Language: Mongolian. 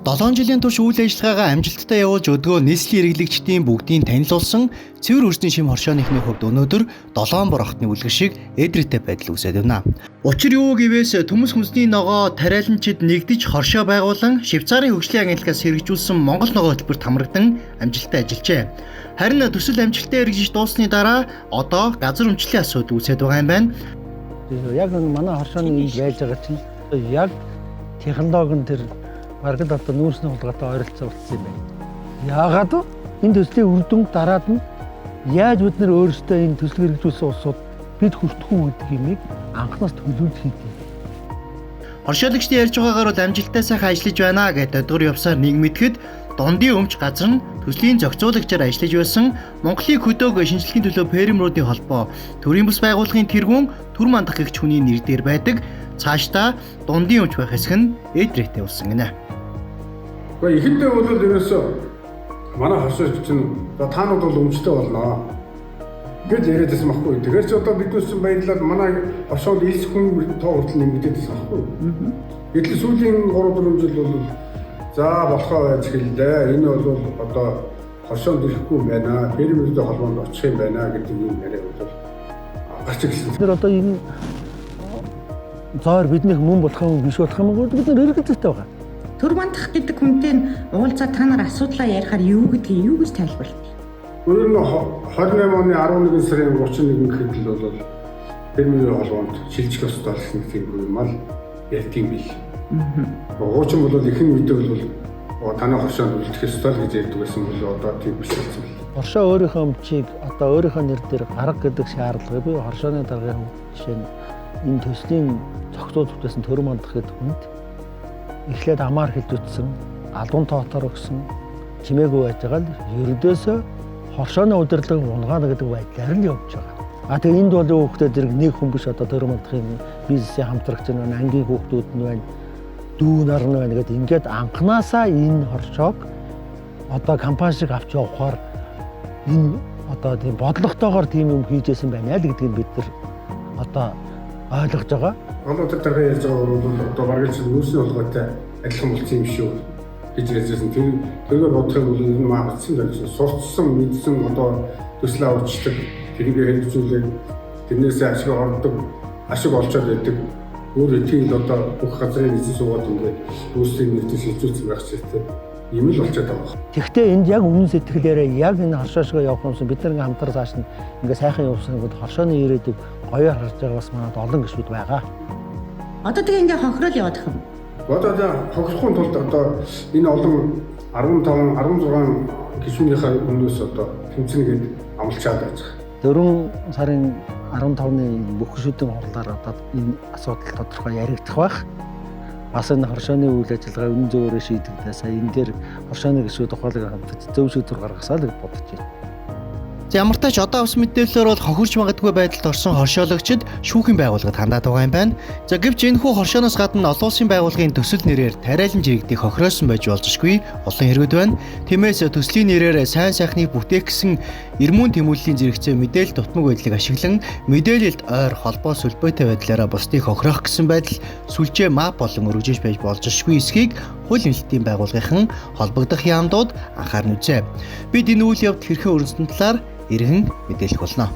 7 жилийн турш үйл ажиллагаагаа амжилттай явуулж өдгөө нийслэлийн иргэдэгчдийн бүгдийг танилцуулсан цэвэр өрсний шим хоршооныхны хувьд өнөөдөр 7 бор хотны үлгэр шиг эдрэтэ байдал үүсээд байна. Учир юу гэвээс төмөс хүнсний ногоо тариаланчид нэгдэж хоршоо байгуулан Швейцарын хөгжлийн агентлагаас хэрэгжүүлсэн Монгол ногоо хөтөлбөрт хамрагдан амжилттай ажиллажээ. Харин төсөл амжилттай хэрэгжиж дуусны дараа одоо газар өмчлөлийн асуудал үүсээд байгаа юм байна. Яг манай хоршооны ийм байж байгаа чинь яг технологи нь тэр маргал одоо нүүрсний хулгайтай ойролцоо болсон юм байна. Яагаад вэ? Энэ төслийн үр дүн дараад нь яаж бид нэр өөрсдөө энэ төсөл хэрэгжүүлсэн улсууд бид хүртэх үү гэдэг юмыг анхнаас төлөвлөж хийдэг. Хоршоолагчдын ярьж байгаагаар бол амжилттай сайхан ажиллаж байна гэдэг дур явсаар нэг мэдхэд Дундын өмч газар нь төслийн зохицуулагчаар ажиллаж байсан Монголын хөдөг шинжилгээний төлөө фермеруудын холбоо төрийн бас байгууллагын тэргүүн Түр мандах гэгч хүний нэр дээр байдаг. Цаашдаа Дундын өмч байх хэсэг нь эдрэтэ болсон гинэ. Гэхдээ ихэндээ бол ерөөсөө манай хоршооч чинь таанууд бол өмчтэй болно гэж яриад байсан байхгүй. Тэгэхээр ч одоо бид нүсэн баярлаад манай хоршоонд илс хүн тоо хүртэл нэмэгдээд байсан байхгүй. Гэтэл сүүлийн 3-4 жил бол за болохоо байж хэллээ. Энэ бол одоо хоршоонд ирэхгүй юм байна. Фермертэй холбоонд очих юм байна гэдэг юм яриа бол гарч ирсэн. Тэр одоо энэ зоор биднийх мөн болох юм биш болох юм гээд бид нэр хэрэгэлцэхтэй байгаа. Түр мандах гэдэг хүнтэй уулзаад та нар асуудлаа ярихаар юу гэдгийг юу гэж тайлбарлая? Өөр нь 28 оны 11 сарын 31 гэхэд л бол фермерийн холбоонд шилжих ёстой гэсэн юм ал ярьдсан бил. Гоочин бол ихэнх үедээ бол танай хоршоонд үлдэх ёстой л гэж ярьдаг байсан бол одоо тийм биш болсон. Хоршоо өөрийнхөө өмчийг одоо өөрийнхөө нэр дээр гарга гэдэг шаардлага бий. Хоршооны даргын жишээ нь энэ төслийн зохицуулж байсан Түр мандах гэдэг хүнд эхлээд амаар хэлжүүлсэн, алуун тоотоор өгсөн чимээгүй байж байгаа л ердөөсөө хоршооны удирдлага унгаана гэдэг байдлаар нь явж байгаа. Тэгээ энд бол хүүхдүүд зэрэг нэг хүн биш одоо Түр мандахын бизнесийн хамтрагч нь байна, ангийн хүүхдүүд нь байна, дүү нар нь байна гэдэг ингээд анханасаа энэ хоршоог одоо компани шиг авч явахаар энэ одоо тийм бодлоготойгоор тийм юм хийжсэн байна л гэдгийг бид нар одоо ойлгож байгаа. Одоо тэр дарга ярьж байгаа бол одоо бараг л нүүрсний холбоотой адилхан болсон юм шүү гэж ярьжсэн. Тэргээр бодох юм бол энэ магадсан дэрсэн сурцсан мэдсэн одоо төсөл авчдаг тэрийг хэрэгжүүлээд тэрнээсээ ашиг ордог ашиг олцоод байдаг. Өөр тийм одоо бүх газрын эзэн суугаад ингээд нүүрсний нэртэж шилжүүлсэн байх хэрэгтэй. Ийм л болчиход байгаа. Тэгэхдээ энд яг өмнө сэтгэлээрээ яг энэ хоршоошгоо явах юмсан бид нар ингээм хамтар цааш нь ингээ сайхан явуулсан гэдэг хоршооны ирээдүйг гоёор харж байгаа бас манад олон гишүүд байгаа. Одоо тэгээ ингээ хонхрол яваад их юм. Одоо хогсохын тулд одоо энэ олон 15-16 гишүүнийхээ өмнөөс одоо тэмцэнгээд амлчаад байж байгаа. 4 сарын 15-ны бүх гишүүдийн хурлаар одоо энэ асуудал тодорхой яригдах байх. Бас энэ хоршооны үйл ажиллагаа үнэн зөвөөрөө шийдэгдээ. Сая энэ дээр хоршооны гишүүд ухаалаг хамтаж зөв шийдвэр гаргасаа л гэж бодож байна. Ямар ч тач одоо авсан мэдээлэлээр бол хохирч магадгүй байдалд орсон хоршоолагчид шүүхийн байгууллагад хандаад байгаа юм байна. За гэвч энэхүү хоршооноос гадна олон улсын байгууллагын төсөл нэрээр тариалан жирэгдийг хохироосон байж болзошгүй олон хэрэгэд байна. Тиймээс төслийн нэрээр сайн сайхныг бүтээх гэсэн эрмүүн тэмүүллийн зэрэгцээ мэдээлэл дутмаг байдлыг ашиглан мэдээлэлд ойр холбоо сүлбөөтэй байдлаараа бусдыг хохироох гэсэн байдал сүлжээ мап болон өргөжж байж болзошгүй эсхийг хууль нэлтийн байгууллагын холбогдох яамдууд анхаарна үзье. Бид энэ үйл явдал хэрхэн өрнөсөн талаар иргэн мэдээлэх болно.